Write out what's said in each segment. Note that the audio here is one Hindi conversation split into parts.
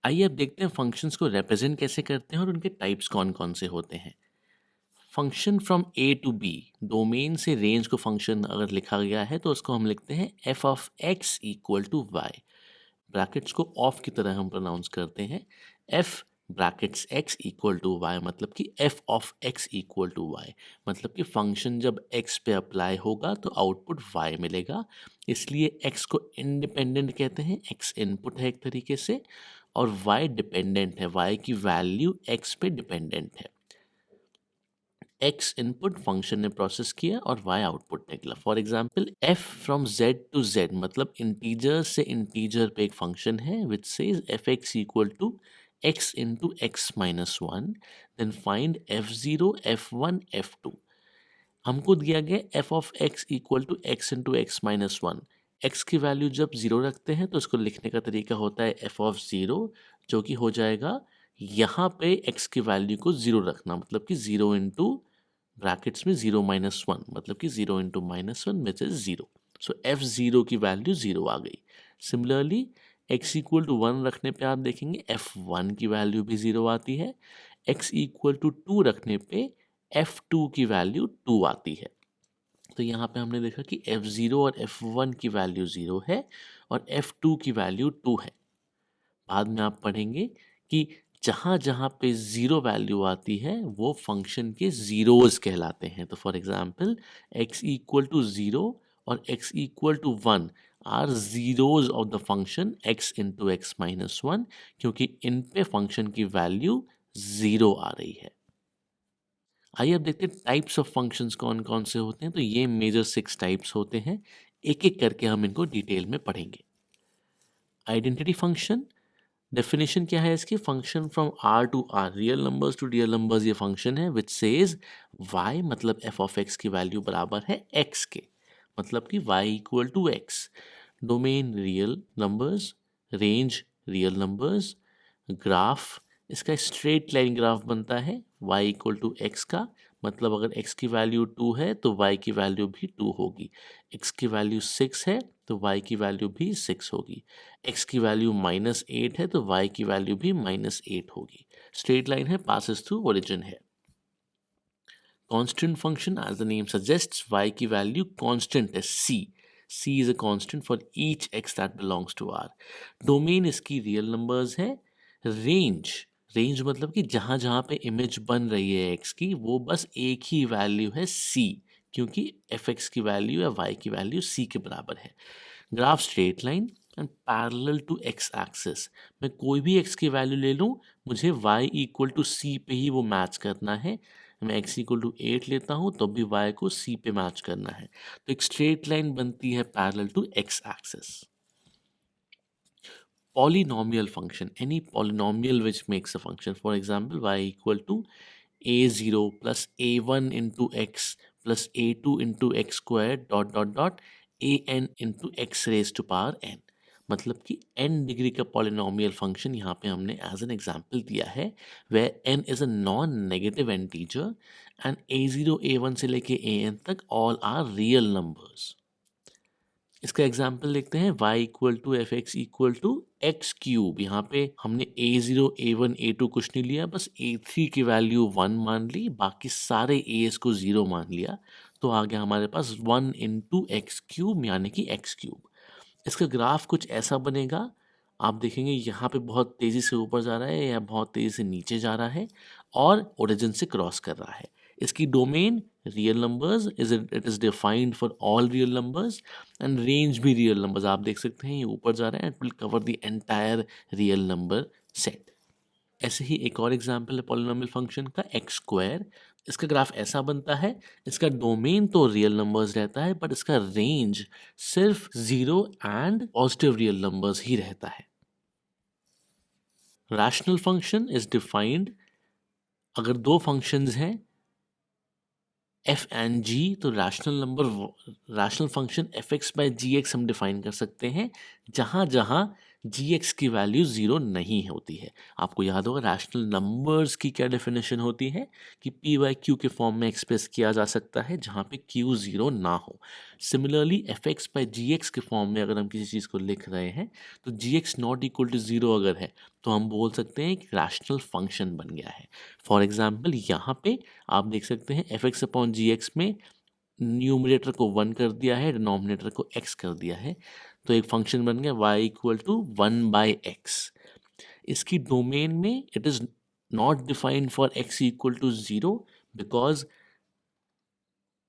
आइए अब देखते हैं फंक्शंस को रिप्रेजेंट कैसे करते हैं और उनके टाइप्स कौन कौन से होते हैं। Function from a to b, domain से रेंज को फंक्शन अगर लिखा गया है तो उसको हम लिखते हैं f of x equal to y. Brackets को ऑफ की तरह हम प्रोनाउंस करते हैं। F brackets x equal to y मतलब कि f of x equal to y, मतलब कि फंक्शन जब एक्स पे अप्लाई होगा तो आउटपुट वाई मिलेगा। इसलिए एक्स को इंडिपेंडेंट कहते हैं, एक्स इनपुट है एक तरीके से, और वाई डिपेंडेंट है, वाई की वैल्यू एक्स पे डिपेंडेंट है। एक्स इनपुट फंक्शन ने प्रोसेस किया और वाई आउटपुट निकला। For example f from z to z मतलब इंटीजर से इंटीजर पे एक फंक्शन है which says f x equal to x into x minus one, then find f zero f one f two. हमको दिया गया f of x equal to x into x minus one. X की वैल्यू जब जीरो रखते हैं तो उसको लिखने का तरीका होता है एफ ऑफ जीरो, जो कि हो जाएगा यहाँ पे एक्स की वैल्यू को जीरो रखना, मतलब कि जीरो इंटू ब्रैकेट्स में जीरो माइनस वन, मतलब कि zero into minus one which is zero. So f zero की वैल्यू जीरो आ गई। Similarly x equal to one रखने पे आप देखेंगे एफ वन की वैल्यू भी जीरो आती है। एक्स इक्वल टू टू रखने पे एफ टू की वैल्यू टू आती है। तो यहाँ पे हमने देखा कि एफ जीरो और एफ वन की वैल्यू जीरो है और एफ टू की वैल्यू टू है। बाद में आप पढ़ेंगे कि जहाँ जहाँ पे ज़ीरो वैल्यू आती है वो फंक्शन के ज़ीरोज़ कहलाते हैं। तो for example x equal to zero और x equal to one are zeros of the function x into x minus one, क्योंकि इन पे फंक्शन की वैल्यू ज़ीरो आ रही है। आइए अब देखते हैं टाइप्स ऑफ फंक्शंस कौन कौन से होते हैं। तो ये मेजर 6 टाइप्स होते हैं, एक एक करके हम इनको डिटेल में पढ़ेंगे। आइडेंटिटी फंक्शन, डेफिनेशन क्या है इसकी, function from r to r, real numbers to real numbers ये फंक्शन है विच सेज वाई मतलब एफ ऑफ एक्स की वैल्यू बराबर है एक्स के, मतलब कि y equal to x. Domain real numbers, range real numbers, graph इसका स्ट्रेट लाइन ग्राफ बनता है y इक्वल टू एक्स का, मतलब अगर x की वैल्यू 2 है तो y की वैल्यू भी 2 होगी। x की वैल्यू 6 है तो y की वैल्यू भी 6 होगी। x की वैल्यू -8 है तो y की वैल्यू भी -8 होगी। स्ट्रेट लाइन है, पासिस थ्रू ओरिजिन है। Constant function, as the name suggests y की वैल्यू कांस्टेंट है c। c is a constant for each x that belongs to r। Domain इसकी रियल नंबर्स है। रेंज, रेंज मतलब कि जहाँ जहाँ पे इमेज बन रही है x की वो बस एक ही वैल्यू है c, क्योंकि fx की वैल्यू या y की वैल्यू c के बराबर है। Graph straight line and parallel to x axis, मैं कोई भी x की वैल्यू ले लूँ मुझे y इक्वल टू c पे ही वो मैच करना है। मैं x इक्वल टू 8 लेता हूँ तो भी y को c पे मैच करना है। तो एक स्ट्रेट लाइन बनती है parallel to x axis. Polynomial function, any polynomial which makes a function, for example y equal to a0 plus a1 into x plus a2 into x squared dot dot dot an into x raised to power n, मतलब कि n डिग्री का पॉलिनोमियल फंक्शन यहाँ पे हमने एज एन एग्जाम्पल दिया है where n is a non negative integer and a0 a1 से लेके an तक ऑल आर रियल नंबर्स। इसका एग्जाम्पल देखते हैं y equal to f x equal to x cube. यहाँ पे हमने a0 a1 a2 कुछ नहीं लिया, बस a3 की वैल्यू 1 मान ली, बाकी सारे a's को 0 मान लिया, तो आ गया हमारे पास 1 इंटू एक्स क्यूब यानी कि एक्स क्यूब। इसका ग्राफ कुछ ऐसा बनेगा, आप देखेंगे यहाँ पे बहुत तेज़ी से ऊपर जा रहा है या बहुत तेज़ी से नीचे जा रहा है और ओरिजिन से क्रॉस कर रहा है। इसकी domain real numbers, it is defined for all real numbers and range भी रियल नंबर्स। आप देख सकते हैं ये ऊपर जा रहा है, it will cover the entire real number set. ऐसे ही एक और एग्जाम्पल है पॉलिनोमियल फंक्शन का, एक्स स्क्वायर। इसका ग्राफ ऐसा बनता है, इसका डोमेन तो रियल नंबर्स रहता है बट इसका रेंज सिर्फ 0 एंड पॉजिटिव रियल नंबर्स ही रहता है। रैशनल फंक्शन इज डिफाइंड, अगर दो फंक्शंस हैं एफ एंड जी तो rational function f x by g x हम डिफाइन कर सकते हैं, जहाँ जहाँ जी एक्स की वैल्यू ज़ीरो नहीं होती है। आपको याद होगा रैशनल नंबर्स की क्या डेफिनेशन होती है कि पी बाई क्यू के फॉर्म में एक्सप्रेस किया जा सकता है जहाँ पे क्यू ज़ीरो ना हो। Similarly f x by g x के फॉर्म में अगर हम किसी चीज़ को लिख रहे हैं तो G X not equal to zero अगर है तो हम बोल सकते हैं एक रैशनल फंक्शन बन गया है। फॉर एग्जाम्पल यहाँ पे आप देख सकते हैं एफ एक्स अपॉन जी एक्स में न्यूमरेटर को वन कर दिया है, डिनोमिनेटर को एक्स कर दिया है, तो एक फंक्शन बन गया y equal to one by x. इसकी डोमेन में it is not defined for x equal to zero because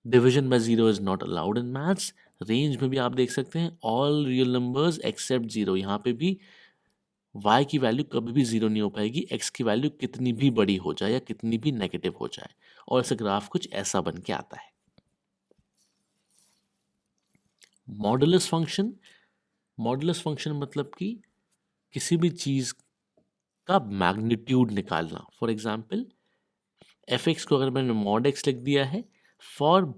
division by zero is not allowed in maths. Range में भी आप देख सकते हैं all real numbers except zero, यहाँ पे भी y की वैल्यू कभी भी जीरो नहीं हो पाएगी, x की वैल्यू कितनी भी बड़ी हो जाए या कितनी भी नेगेटिव हो जाए। और ऐसा ग्राफ कुछ ऐसा बन के आता है। मॉडुलस फंक्शन, मॉडुलस फंक्शन मतलब कि किसी भी चीज़ का मैग्नीट्यूड निकालना। फॉर एग्जाम्पल एफ एक्स को अगर मैंने मॉड एक्स लिख दिया है for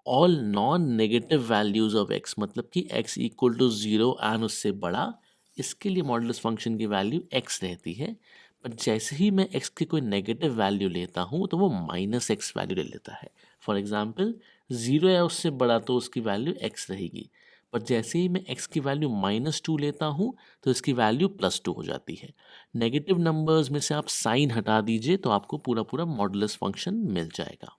all non negative values of x, मतलब कि x equal to zero and उससे बड़ा, इसके लिए मॉडुलस फंक्शन की वैल्यू एक्स रहती है। पर जैसे ही मैं एक्स की कोई नेगेटिव वैल्यू लेता हूँ तो वो माइनस एक्स वैल्यू ले लेता है। फॉर एग्जाम्पल जीरो या उससे बड़ा तो उसकी वैल्यू एक्स रहेगी, पर जैसे ही मैं एक्स की वैल्यू माइनस टू लेता हूँ तो इसकी वैल्यू प्लस टू हो जाती है। नेगेटिव नंबर्स में से आप साइन हटा दीजिए तो आपको पूरा पूरा मॉडुलस फंक्शन मिल जाएगा।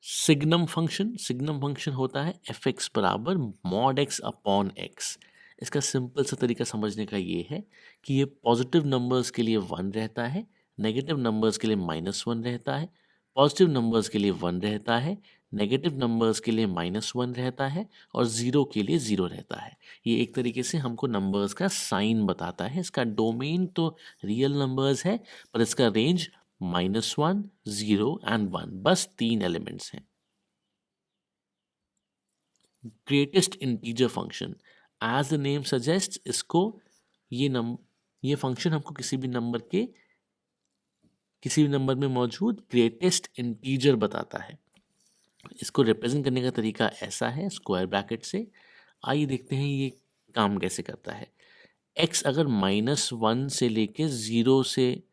सिग्नम फंक्शन, सिग्नम फंक्शन होता है एफ एक्स बराबर मॉड एक्स अपॉन एक्स। इसका सिंपल सा तरीका समझने का ये है कि ये पॉजिटिव नंबर्स के लिए वन रहता है, नेगेटिव नंबर्स के लिए माइनस वन रहता है, पॉजिटिव नंबर्स के लिए वन रहता है, नेगेटिव नंबर्स के लिए माइनस वन रहता है और ज़ीरो के लिए ज़ीरो रहता है। ये एक तरीके से हमको नंबर्स का साइन बताता है। इसका डोमेन तो रियल नंबर्स है पर इसका range minus one, zero and one, बस तीन एलिमेंट्स हैं। Greatest integer function, as the name suggest, इसको ये फंक्शन हमको किसी भी नंबर में मौजूद ग्रेटेस्ट इंटीजर बताता है। इसको रिप्रेजेंट करने का तरीका ऐसा है स्क्वायर ब्रैकेट से। आइए देखते हैं ये काम कैसे करता है। x अगर माइनस वन से लेके जीरो से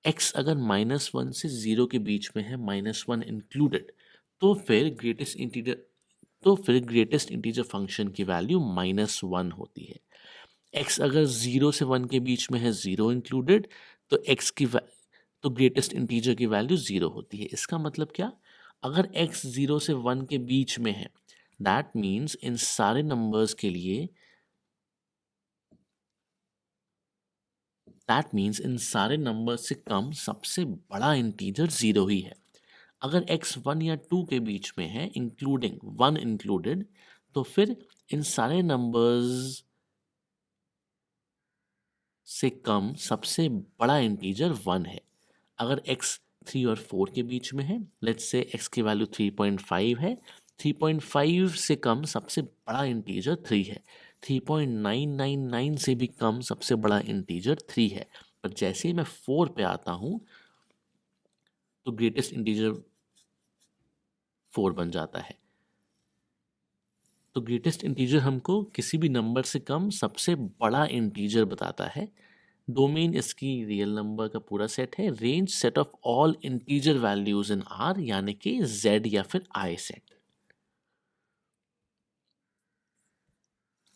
x अगर माइनस वन से जीरो के बीच में है, माइनस वन इंक्लूडेड, तो फिर ग्रेटेस्ट इंटीजर फंक्शन की वैल्यू माइनस वन होती है। x अगर जीरो से वन के बीच में है, जीरो इंक्लूडेड, तो तो ग्रेटेस्ट इंटीजर की वैल्यू जीरो होती है। इसका मतलब क्या, अगर x जीरो से वन के बीच में है दैट मीन्स इन सारे नंबर्स के लिए इन सारे नंबर्स से कम सबसे बड़ा इंटीजर जीरो ही है। अगर x वन या टू के बीच में है इंक्लूडिंग वन इंक्लूडेड, तो फिर इन सारे नंबर्स से कम सबसे बड़ा इंटीजर वन है। अगर x थ्री और फोर के बीच में है, लेट्स से x की वैल्यू 3.5 है, 3.5 से कम सबसे बड़ा इंटीजर थ्री है, 3.999 से भी कम सबसे बड़ा इंटीजर थ्री है। पर जैसे ही मैं फोर पे आता हूँ तो ग्रेटेस्ट इंटीजर फोर बन जाता है। तो ग्रेटेस्ट इंटीजर हमको किसी भी नंबर से कम सबसे बड़ा इंटीजर बताता है। डोमेन इसकी रियल नंबर का पूरा सेट है। Range set of all integer values in are, यानी कि जेड या फिर आई सेट।